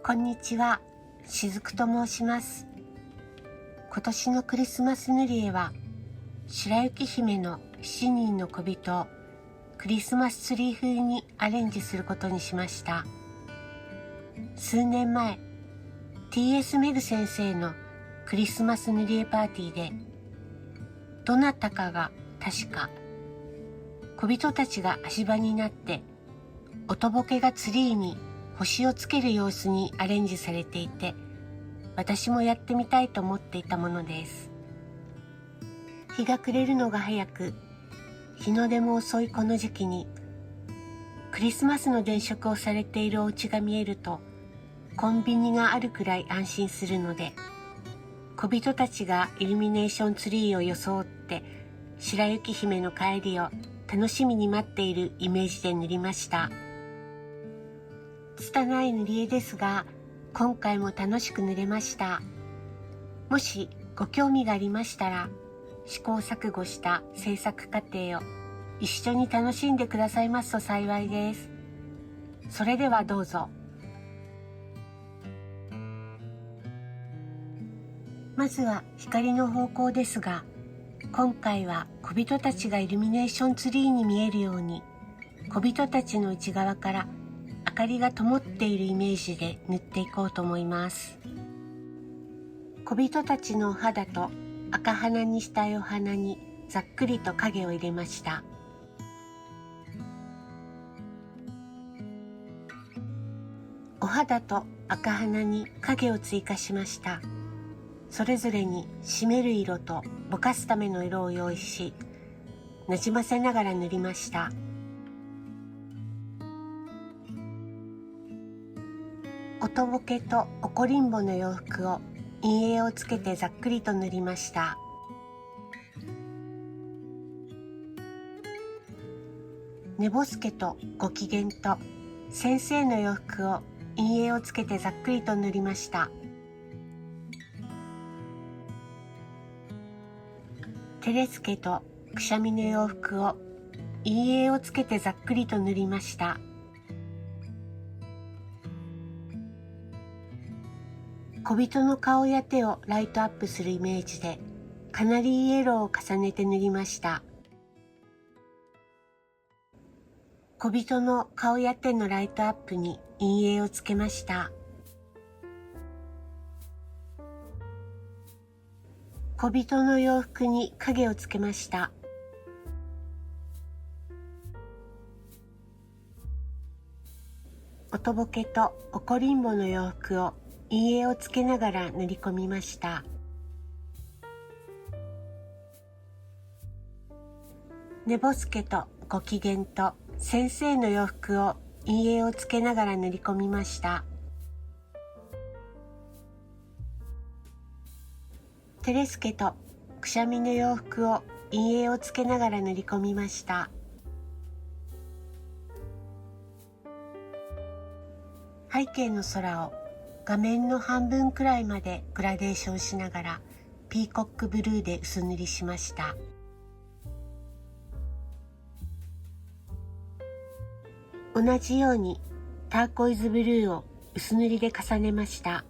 こんにちは、しずくと申します。今年のクリスマス塗り絵は、白雪姫の7人の小人をクリスマスツリー風にアレンジすることにしました。数年前、T.S. メグ先生のクリスマス塗り絵パーティーで、どなたかが確か、小人たちが足場になって、おとぼけがツリーに星をつける様子にアレンジされていて、私もやってみたいと思っていたものです。日が暮れるのが早く、日の出も遅いこの時期に、クリスマスの電飾をされているお家が見えると、コンビニがあるくらい安心するので、小人たちがイルミネーションツリーを装って、白雪姫の帰りを楽しみに待っているイメージで塗りました。拙い塗り絵ですが、今回も楽しく塗れました。もしご興味がありましたら、試行錯誤した制作過程を一緒に楽しんでくださいますと幸いです。それではどうぞ。まずは光の方向ですが、今回は小人たちがイルミネーションツリーに見えるように、小人たちの内側から明かりが灯っているイメージで塗っていこうと思います。小人たちのお肌と赤鼻にしたいお花にざっくりと影を入れました。お肌と赤鼻に影を追加しました。それぞれに締める色とぼかすための色を用意し、なじませながら塗りました。おとぼけとおこりんぼの洋服を陰影をつけてざっくりと塗りました。寝ぼすけとご機嫌と先生の洋服を陰影をつけてざっくりと塗りました。テレスケとくしゃみの洋服を陰影をつけてざっくりと塗りました。小人の顔や手をライトアップするイメージでカナリーイエローを重ねて塗りました。小人の顔や手のライトアップに陰影をつけました。小人の洋服に影をつけました。おとぼけとおこりんぼの洋服を陰影をつけながら塗り込みました。寝ぼすけとご機嫌と先生の洋服を陰影をつけながら塗り込みました。テレスケとくしゃみの洋服を陰影をつけながら塗り込みました。背景の空を画面の半分くらいまでグラデーションしながらピーコックブルーで薄塗りしました。同じようにターコイズブルーを薄塗りで重ねました。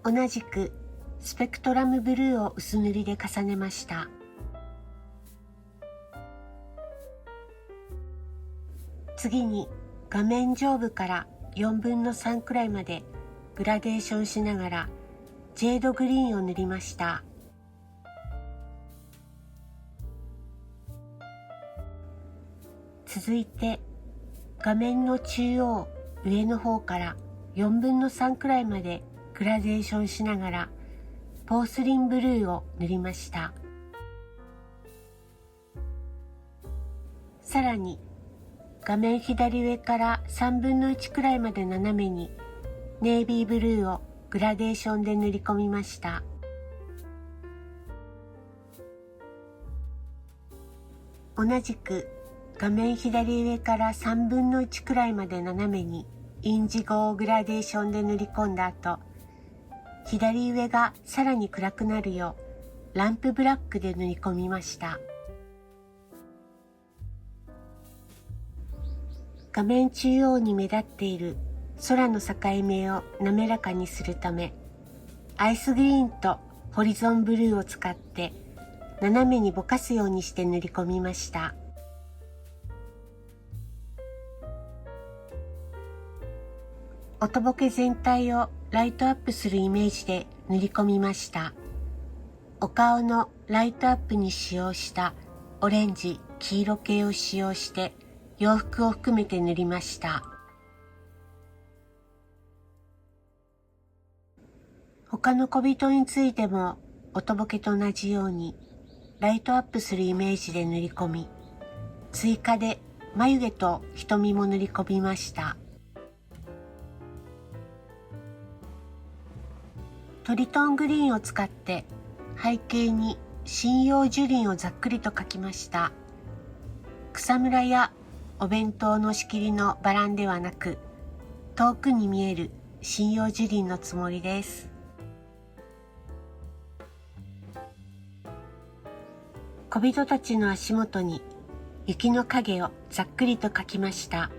同じくスペクトラムブルーを薄塗りで重ねました。次に画面上部から4分の3くらいまでグラデーションしながらジェードグリーンを塗りました。続いて画面の中央上の方から4分の3くらいまでグラデーションしながらポースリンブルーを塗りました。さらに画面左上から3分の1くらいまで斜めにネイビーブルーをグラデーションで塗り込みました。同じく画面左上から3分の1くらいまで斜めにインジゴをグラデーションで塗り込んだ後、左上がさらに暗くなるようランプブラックで塗り込みました。画面中央に目立っている空の境目を滑らかにするため、アイスグリーンとホリゾンブルーを使って斜めにぼかすようにして塗り込みました。音ボケ全体をライトアップするイメージで塗り込みました。お顔のライトアップに使用したオレンジ、黄色系を使用して洋服を含めて塗りました。他の小人についても音ボケと同じようにライトアップするイメージで塗り込み、追加で眉毛と瞳も塗り込みました。トリトングリーンを使って背景に針葉樹林をざっくりと描きました。草むらやお弁当の仕切りのバランではなく、遠くに見える針葉樹林のつもりです。小人たちの足元に雪の影をざっくりと描きました。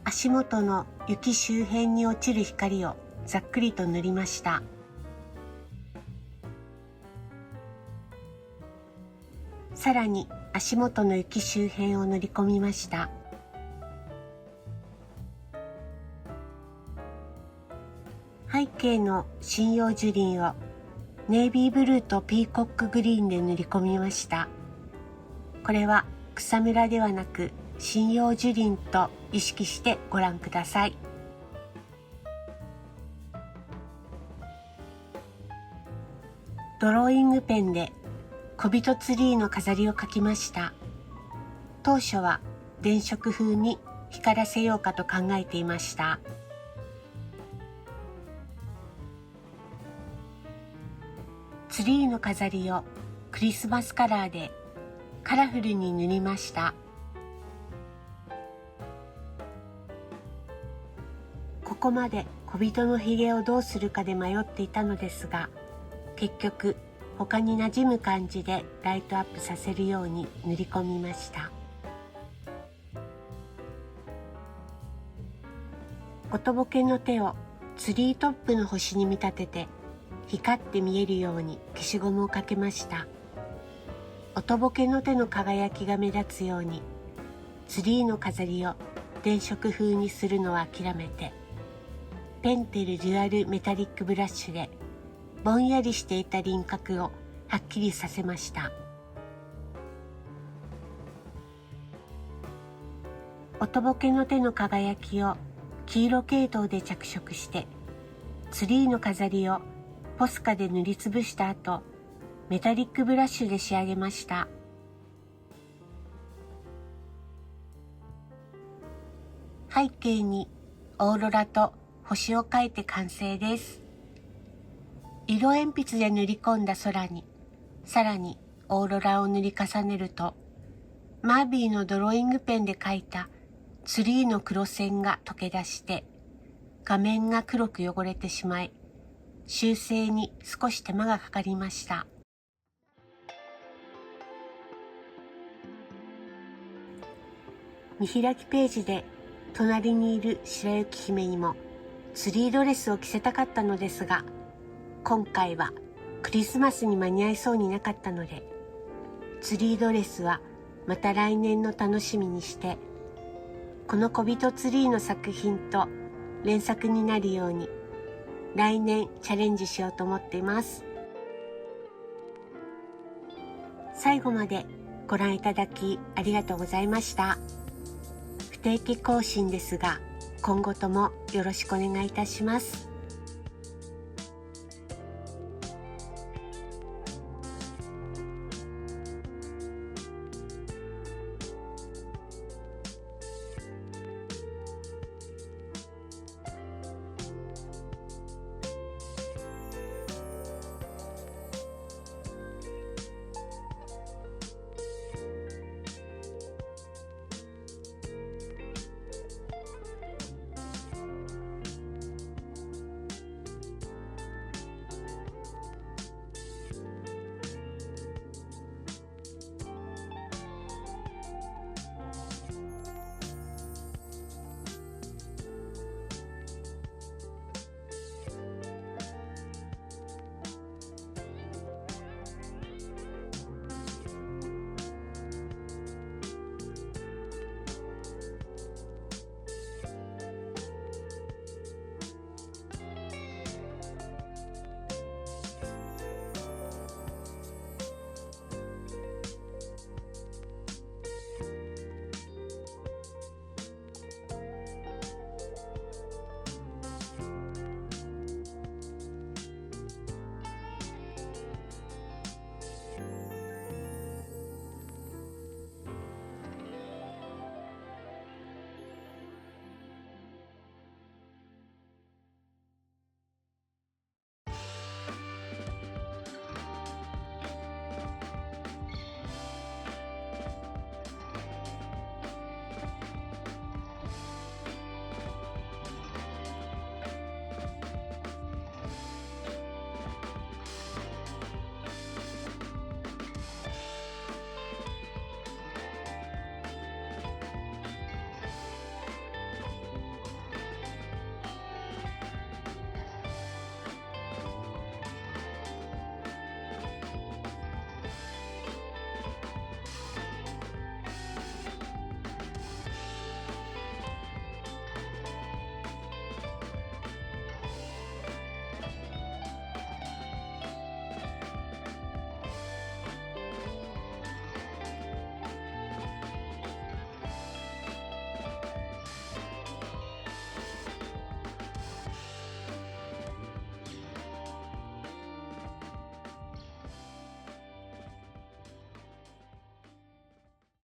足元の雪周辺に落ちる光をざっくりと塗りました。さらに足元の雪周辺を塗り込みました。背景の針葉樹林をネイビーブルーとピーコックグリーンで塗り込みました。これは草むらではなく針葉樹林と意識してご覧ください。ドローイングペンで小人ツリーの飾りを描きました。当初は電飾風に光らせようかと考えていました。ツリーの飾りをクリスマスカラーでカラフルに塗りました。ここまで小人のひげをどうするかで迷っていたのですが、結局他に馴染む感じでライトアップさせるように塗り込みました。音ボケの手をツリートップの星に見立てて光って見えるように消しゴムをかけました。音ボケの手の輝きが目立つようにツリーの飾りを電飾風にするのは諦めて、ペンテルデュアルメタリックブラシでぼんやりしていた輪郭をはっきりさせました。音ボケの手の輝きを黄色系統で着色して、ツリーの飾りをポスカで塗りつぶした後、メタリックブラッシュで仕上げました。背景にオーロラと星を描いて完成です。色鉛筆で塗り込んだ空に、さらにオーロラを塗り重ねると、マービーのドローイングペンで描いたツリーの黒線が溶け出して、画面が黒く汚れてしまい、修正に少し手間がかかりました。見開きページで隣にいる白雪姫にもツリードレスを着せたかったのですが、今回はクリスマスに間に合いそうになかったので、ツリードレスはまた来年の楽しみにして、この小人ツリーの作品と連作になるように来年チャレンジしようと思っています。最後までご覧いただきありがとうございました。不定期更新ですが、今後ともよろしくお願いいたします。